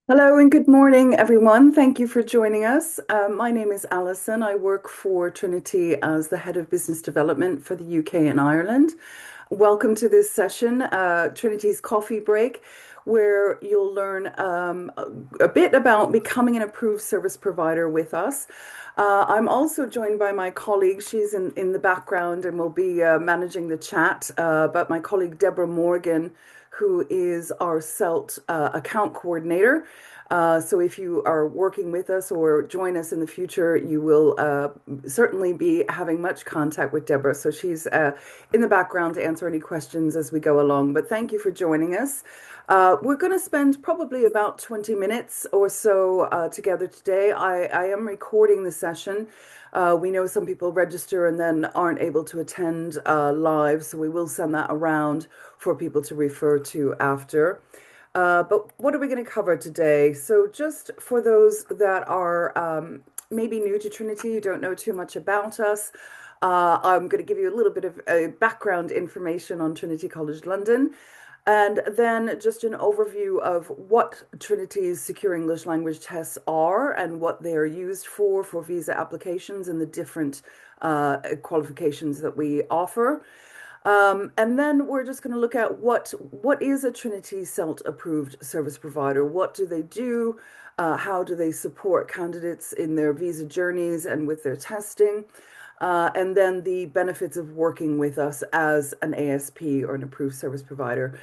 Hello and good morning, everyone. Thank you for joining us. My name is Alison. I work for Trinity as the Head of Business Development for the UK and Ireland. Welcome to this session, Trinity's Coffee Break, where you'll learn a bit about becoming an approved service provider with us. I'm also joined by my colleague. She's in the background and will be managing the chat, but my colleague Deborah Morgan, who is our SELT account coordinator. So if you are working with us or join us in the future, you will certainly be having much contact with Deborah. So she's in the background to answer any questions as we go along. But thank you for joining us. We're going to spend probably about 20 minutes or so together today. I am recording the session. We know some people register and then aren't able to attend live, so we will send that around for people to refer to after. But what are we going to cover today? So just for those that are maybe new to Trinity, who don't know too much about us, I'm going to give you a little bit of background information on Trinity College London, and then just an overview of what Trinity's secure English language tests are and what they are used for visa applications and the different qualifications that we offer. And then we're just going to look at what is a Trinity SELT approved service provider? What do they do? How do they support candidates in their visa journeys and with their testing? And then the benefits of working with us as an ASP or an approved service provider.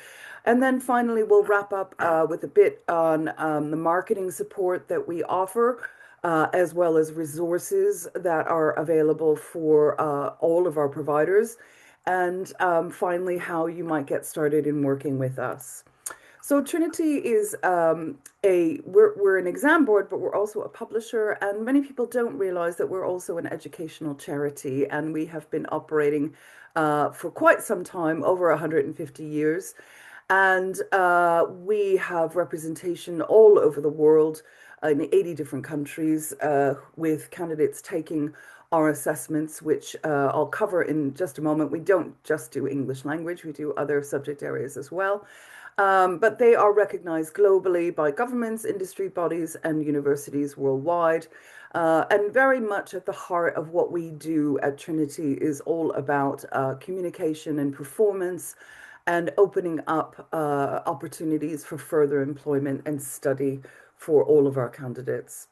And then finally, we'll wrap up with a bit on the marketing support that we offer, as well as resources that are available for all of our providers. And finally, how you might get started in working with us. So Trinity is we're an exam board, but we're also a publisher, and many people don't realize that we're also an educational charity, and we have been operating for quite some time, over 150 years, and we have representation all over the world in 80 different countries, with candidates taking our assessments, which I'll cover in just a moment. We don't just do English language, we do other subject areas as well. But they are recognized globally by governments, industry bodies, and universities worldwide. And very much at the heart of what we do at Trinity is all about communication and performance and opening up opportunities for further employment and study for all of our candidates.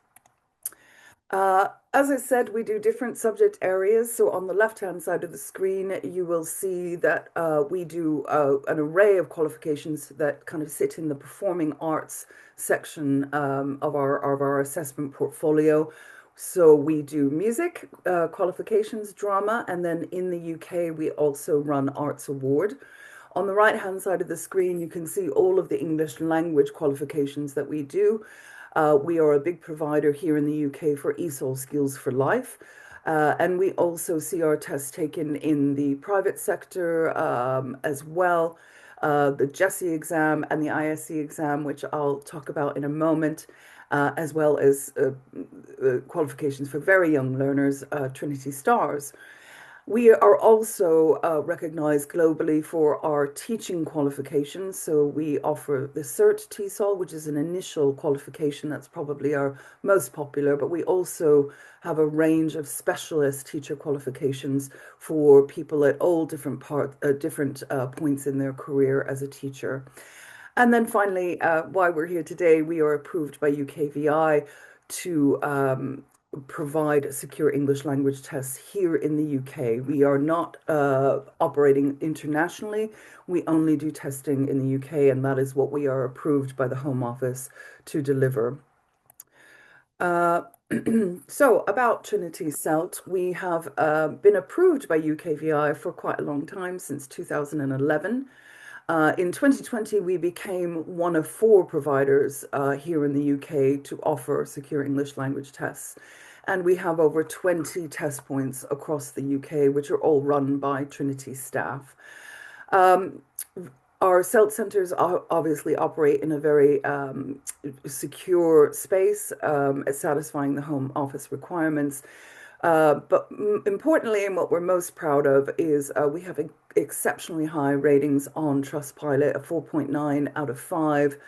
As I said, we do different subject areas. So on the left-hand side of the screen, you will see that we do an array of qualifications that kind of sit in the performing arts section of our assessment portfolio. So we do music qualifications, drama, and then in the UK, we also run Arts Award. On the right-hand side of the screen, you can see all of the English language qualifications that we do. We are a big provider here in the UK for ESOL Skills for Life. And we also see our tests taken in the private sector as well, the GESE exam and the ISC exam, which I'll talk about in a moment, as well as qualifications for very young learners, Trinity Stars. We are also recognized globally for our teaching qualifications. So we offer the CERT TESOL, which is an initial qualification that's probably our most popular, but we also have a range of specialist teacher qualifications for people at all different points in their career as a teacher. And then finally, why we're here today, we are approved by UKVI to provide secure English language tests here in the UK. We are not operating internationally. We only do testing in the UK, and that is what we are approved by the Home Office to deliver. So about Trinity SELT, we have been approved by UKVI for quite a long time, since 2011. In 2020, we became one of 4 providers here in the UK to offer secure English language tests. And we have over 20 test points across the UK, which are all run by Trinity staff. Our SELT centres obviously operate in a very secure space, satisfying the Home Office requirements. But importantly, and what we're most proud of is we have exceptionally high ratings on Trustpilot, a 4.9 out of 5.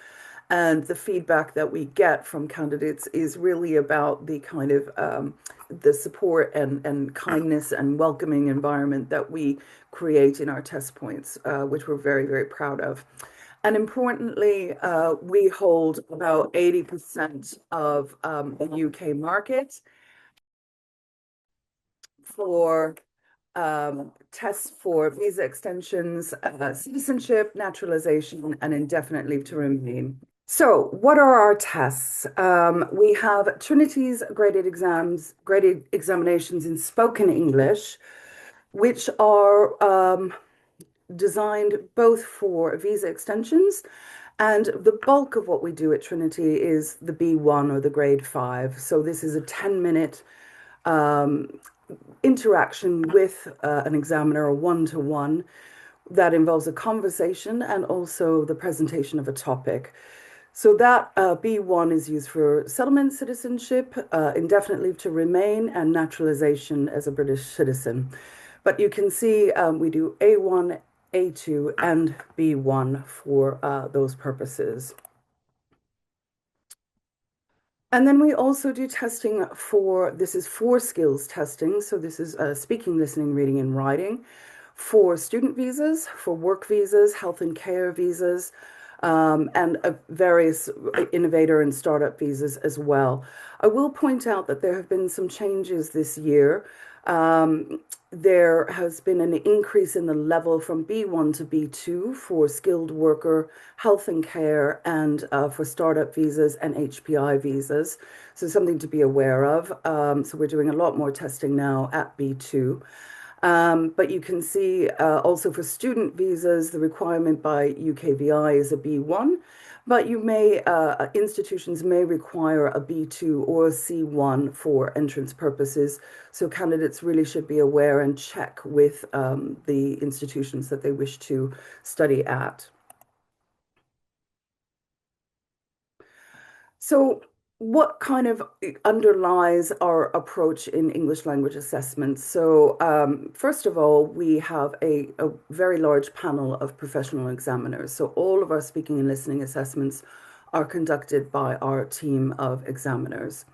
And the feedback that we get from candidates is really about the kind of the support and kindness and welcoming environment that we create in our test points, which we're very, very proud of. And importantly, we hold about 80% of the UK market for tests for visa extensions, citizenship, naturalization, and indefinite leave to remain. So, what are our tests? We have Trinity's graded examinations in spoken English, which are designed both for visa extensions, and the bulk of what we do at Trinity is the B1 or the grade 5. So, this is a 10-minute interaction with an examiner, a one-to-one, that involves a conversation and also the presentation of a topic. So that B1 is used for settlement citizenship, indefinite leave to remain, and naturalization as a British citizen. But you can see we do A1, A2, and B1 for those purposes. And then we also do testing for, this is for skills testing. So this is speaking, listening, reading, and writing for student visas, for work visas, health and care visas, and various innovator and startup visas as well. I will point out that there have been some changes this year. There has been an increase in the level from B1 to B2 for skilled worker, health and care, and for startup visas and HPI visas. So something to be aware of. So we're doing a lot more testing now at B2. But you can see also for student visas, the requirement by UKVI is a B1, but institutions may require a B2 or a C1 for entrance purposes. So candidates really should be aware and check with the institutions that they wish to study at. So, what kind of underlies our approach in English language assessment? So, first of all, we have a very large panel of professional examiners. So, all of our speaking and listening assessments are conducted by our team of examiners.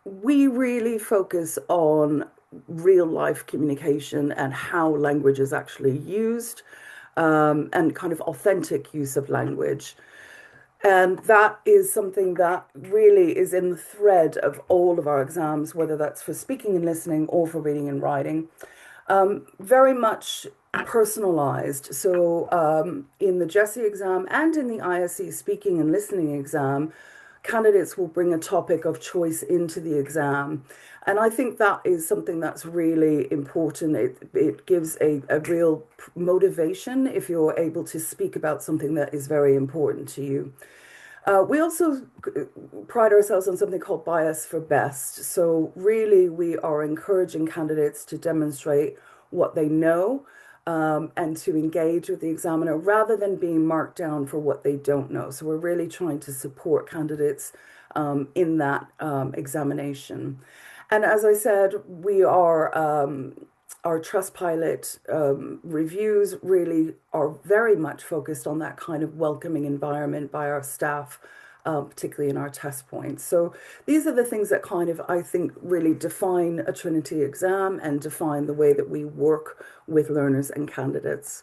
We really focus on real life communication and how language is actually used, and kind of authentic use of language. And that is something that really is in the thread of all of our exams, whether that's for speaking and listening or for reading and writing. Very much personalized. So in the Jessie exam and in the ISE speaking and listening exam, candidates will bring a topic of choice into the exam. And I think that is something that's really important. It gives a real motivation if you're able to speak about something that is very important to you. We also pride ourselves on something called bias for best. So really, we are encouraging candidates to demonstrate what they know, and to engage with the examiner rather than being marked down for what they don't know. So we're really trying to support candidates in that examination. And as I said, we are our Trustpilot reviews really are very much focused on that kind of welcoming environment by our staff, particularly in our test points. So these are the things that kind of, I think, really define a Trinity exam and define the way that we work with learners and candidates.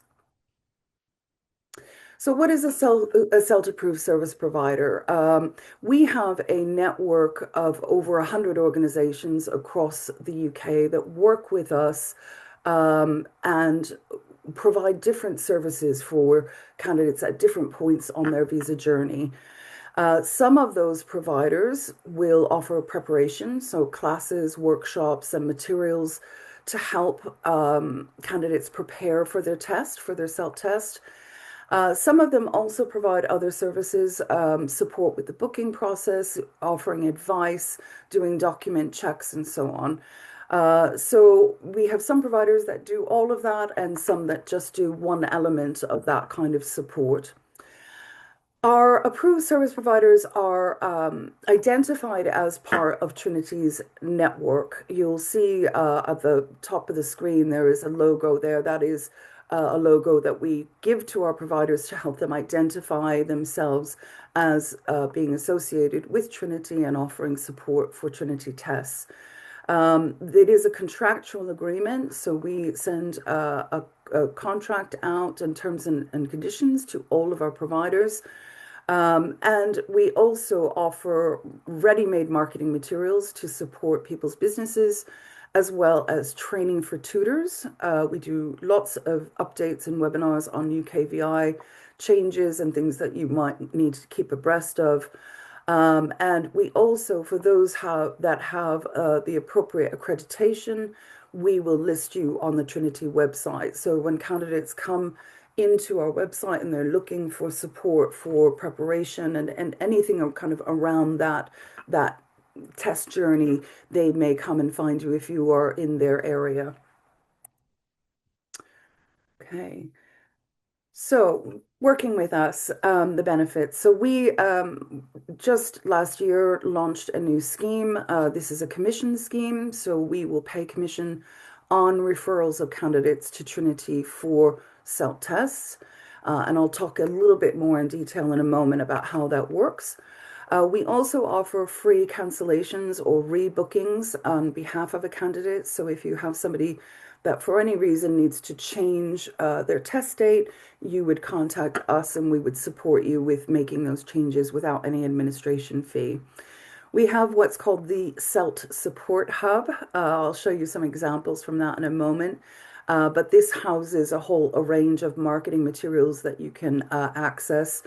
So what is a SELT approved service provider? We have a network of over 100 organizations across the UK that work with us and provide different services for candidates at different points on their visa journey. Some of those providers will offer preparation, so classes, workshops, and materials to help candidates prepare for their test, for their SELT test. Some of them also provide other services, support with the booking process, offering advice, doing document checks, and so on. So we have some providers that do all of that and some that just do one element of that kind of support. Our approved service providers are identified as part of Trinity's network. You'll see at the top of the screen there is a logo there that is a logo that we give to our providers to help them identify themselves as being associated with Trinity and offering support for Trinity tests. It is a contractual agreement, so we send a contract out in terms and conditions to all of our providers. And we also offer ready-made marketing materials to support people's businesses, as well as training for tutors. We do lots of updates and webinars on UKVI changes and things that you might need to keep abreast of. And we also, for those that have the appropriate accreditation, we will list you on the Trinity website. So when candidates come into our website and they're looking for support for preparation and anything kind of around that test journey, they may come and find you if you are in their area. Okay. So, working with us, the benefits. So, we just last year launched a new scheme. This is a commission scheme. So, we will pay commission on referrals of candidates to Trinity for SELT tests. And I'll talk a little bit more in detail in a moment about how that works. We also offer free cancellations or rebookings on behalf of a candidate. So if you have somebody that for any reason needs to change their test date, you would contact us and we would support you with making those changes without any administration fee. We have what's called the SELT Support Hub. I'll show you some examples from that in a moment. But this houses a whole range of marketing materials that you can access.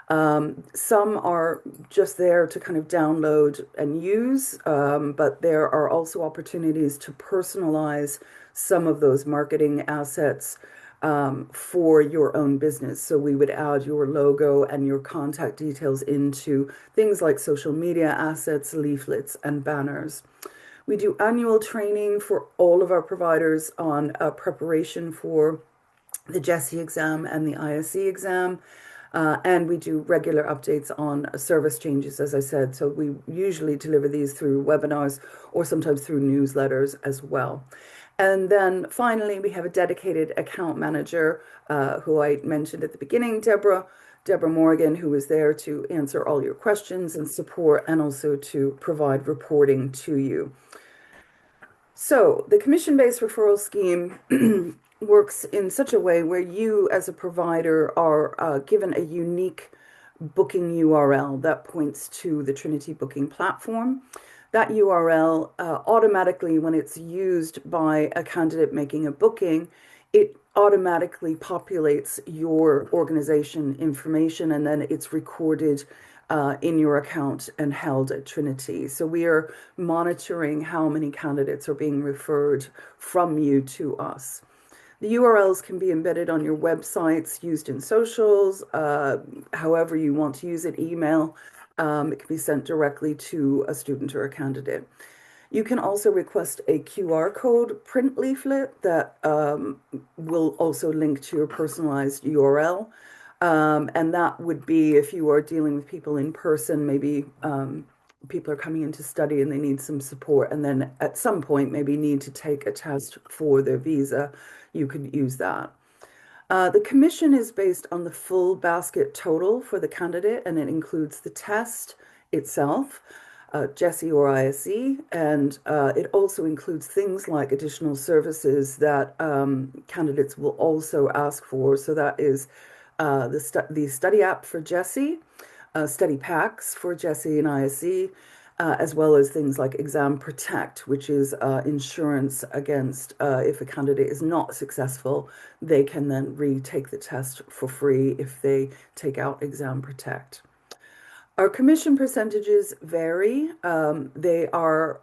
Some are just there to kind of download and use, but there are also opportunities to personalize some of those marketing assets for your own business. So we would add your logo and your contact details into things like social media assets, leaflets, and banners. We do annual training for all of our providers on preparation for the GESE exam and the ISE exam. And we do regular updates on service changes, as I said. So we usually deliver these through webinars or sometimes through newsletters as well. And then finally, we have a dedicated account manager who I mentioned at the beginning, Deborah Morgan, who is there to answer all your questions and support and also to provide reporting to you. So the commission-based referral scheme works in such a way where you as a provider are given a unique booking URL that points to the Trinity booking platform. That URL automatically, when it's used by a candidate making a booking, it automatically populates your organization information and then it's recorded in your account and held at Trinity. So we are monitoring how many candidates are being referred from you to us. The URLs can be embedded on your websites, used in socials, however you want to use it, email. It can be sent directly to a student or a candidate. You can also request a QR code print leaflet that will also link to your personalized URL. And that would be if you are dealing with people in person, maybe people are coming in to study and they need some support, and then at some point maybe need to take a test for their visa, you could use that. The commission is based on the full basket total for the candidate, and it includes the test itself, GESE or ISE, and it also includes things like additional services that candidates will also ask for. So that is the study app for GESE, study packs for GESE and ISE, as well as things like Exam Protect, which is insurance against if a candidate is not successful, they can then retake the test for free if they take out Exam Protect. Our commission percentages vary. They are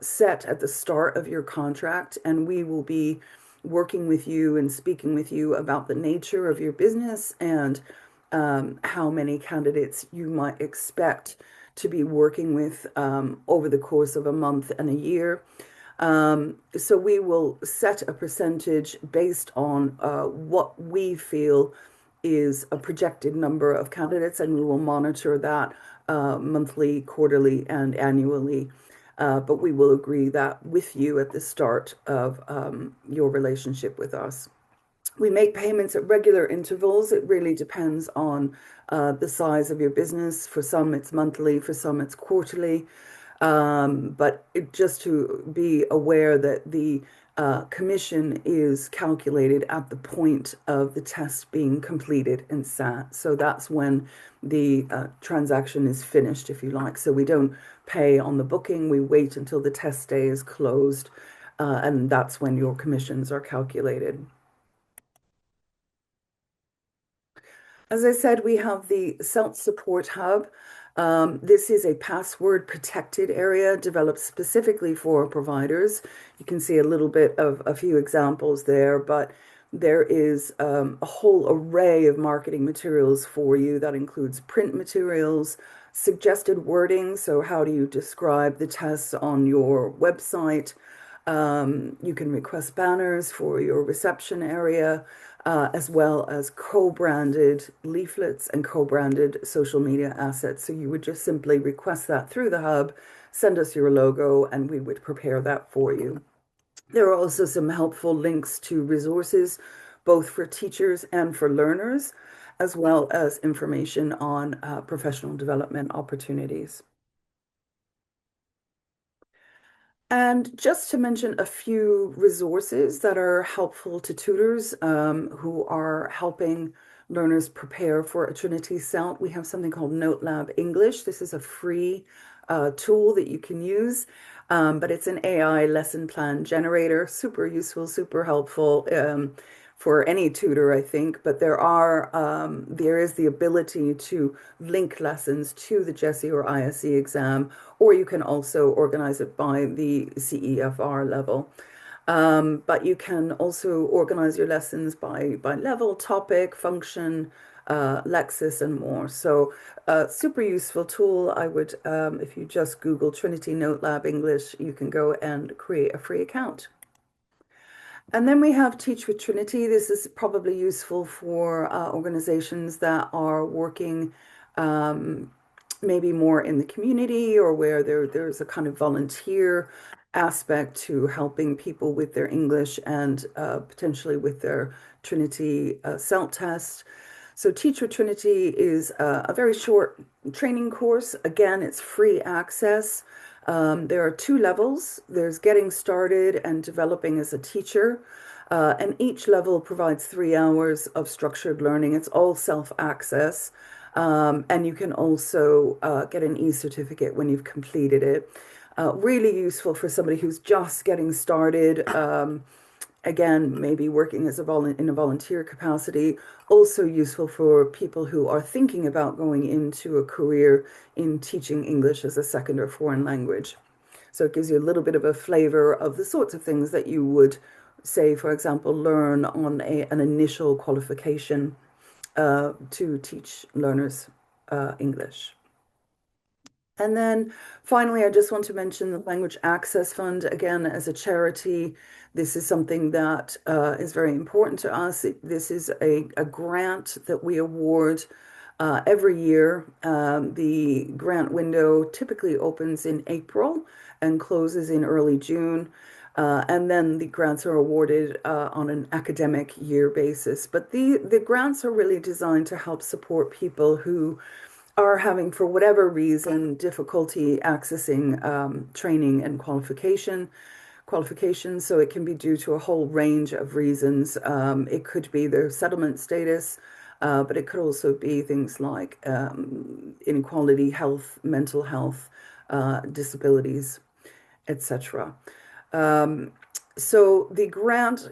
set at the start of your contract, and we will be working with you and speaking with you about the nature of your business and how many candidates you might expect to be working with over the course of a month and a year. So we will set a percentage based on what we feel is a projected number of candidates, and we will monitor that monthly, quarterly, and annually. But we will agree that with you at the start of your relationship with us. We make payments at regular intervals. It really depends on the size of your business. For some, it's monthly, for some, it's quarterly. Just to be aware that the commission is calculated at the point of the test being completed and sat. So that's when the transaction is finished, if you like. So we don't pay on the booking, we wait until the test day is closed, and that's when your commissions are calculated. As I said, we have the SELT Support Hub. This is a password protected area developed specifically for providers. You can see a little bit of a few examples there, but there is a whole array of marketing materials for you that includes print materials, suggested wording. So, how do you describe the tests on your website? You can request banners for your reception area, as well as co-branded leaflets and co-branded social media assets. So you would just simply request that through the hub, send us your logo, and we would prepare that for you. There are also some helpful links to resources, both for teachers and for learners, as well as information on professional development opportunities. And just to mention a few resources that are helpful to tutors who are helping learners prepare for a Trinity CELT, we have something called NoteLab English. This is a free tool that you can use, but it's an AI lesson plan generator, super useful, super helpful for any tutor, I think. But there is the ability to link lessons to the GESE or ISE exam, or you can also organize it by the CEFR level. But you can also organize your lessons by level, topic, function, Lexis, and more. So, super useful tool. I would, if you just Google Trinity NoteLab English, you can go and create a free account. And then we have Teach with Trinity. This is probably useful for organizations that are working maybe more in the community, or where there's a kind of volunteer aspect to helping people with their English and potentially with their Trinity CELT test. So Teach with Trinity is a very short training course. Again, it's free access. There are two levels. There's getting started and developing as a teacher. And each level provides 3 hours of structured learning. It's all self-access. And you can also get an e-certificate when you've completed it. Really useful for somebody who's just getting started. Again, maybe working as in a volunteer capacity. Also useful for people who are thinking about going into a career in teaching English as a second or foreign language. So it gives you a little bit of a flavor of the sorts of things that you would say, for example, learn on an initial qualification to teach learners English. And then finally, I just want to mention the Language Access Fund. Again, as a charity, this is something that is very important to us. This is a grant that we award every year. The grant window typically opens in April and closes in early June. And then the grants are awarded on an academic year basis. But the grants are really designed to help support people who are having, for whatever reason, difficulty accessing training and qualifications. So it can be due to a whole range of reasons. It could be their settlement status, but it could also be things like inequality, health, mental health, disabilities, etc. So the grant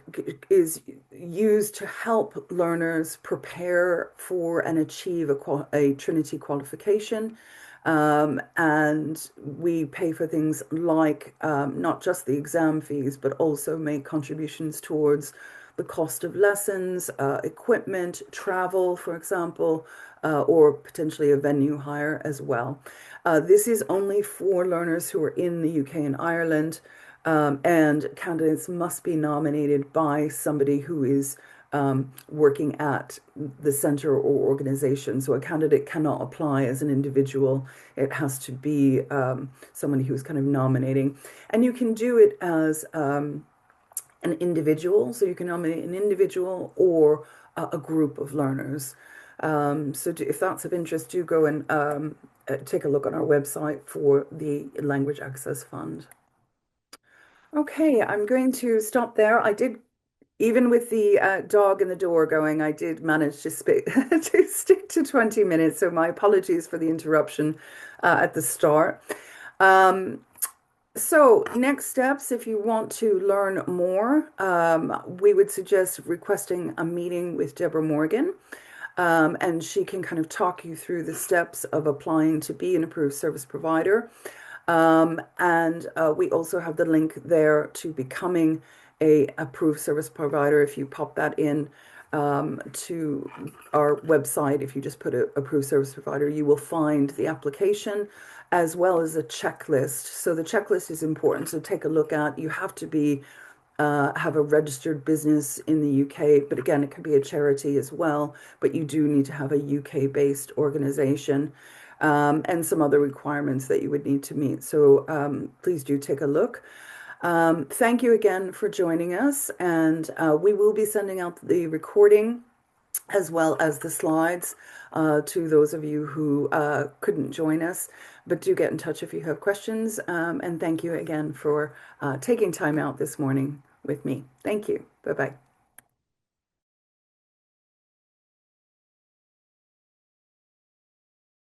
is used to help learners prepare for and achieve a Trinity qualification. And we pay for things like not just the exam fees, but also make contributions towards the cost of lessons, equipment, travel, for example, or potentially a venue hire as well. This is only for learners who are in the UK and Ireland. And candidates must be nominated by somebody who is working at the center or organization. So a candidate cannot apply as an individual. It has to be somebody who's kind of nominating. And you can do it as an individual, so you can nominate an individual or a group of learners. If that's of interest, do go and take a look on our website for the Language Access Fund. Okay, I'm going to stop there. I did, even with the dog in the door going, I did manage to to stick to 20 minutes. So my apologies for the interruption at the start. Um, so next steps, if you want to learn more, we would suggest requesting a meeting with Deborah Morgan. And she can kind of talk you through the steps of applying to be an approved service provider. And we also have the link there to becoming a approved service provider. If you pop that in to our website, if you just put a approved service provider, you will find the application as well as a checklist. So the checklist is important. So take a look at. You have to be have a registered business in the UK, but again, it could be a charity as well. But you do need to have a UK-based organization and some other requirements that you would need to meet. So please do take a look. Thank you again for joining us, and we will be sending out the recording as well as the slides to those of you who couldn't join us. But do get in touch if you have questions. And thank you again for taking time out this morning with me. Thank you. Bye-bye.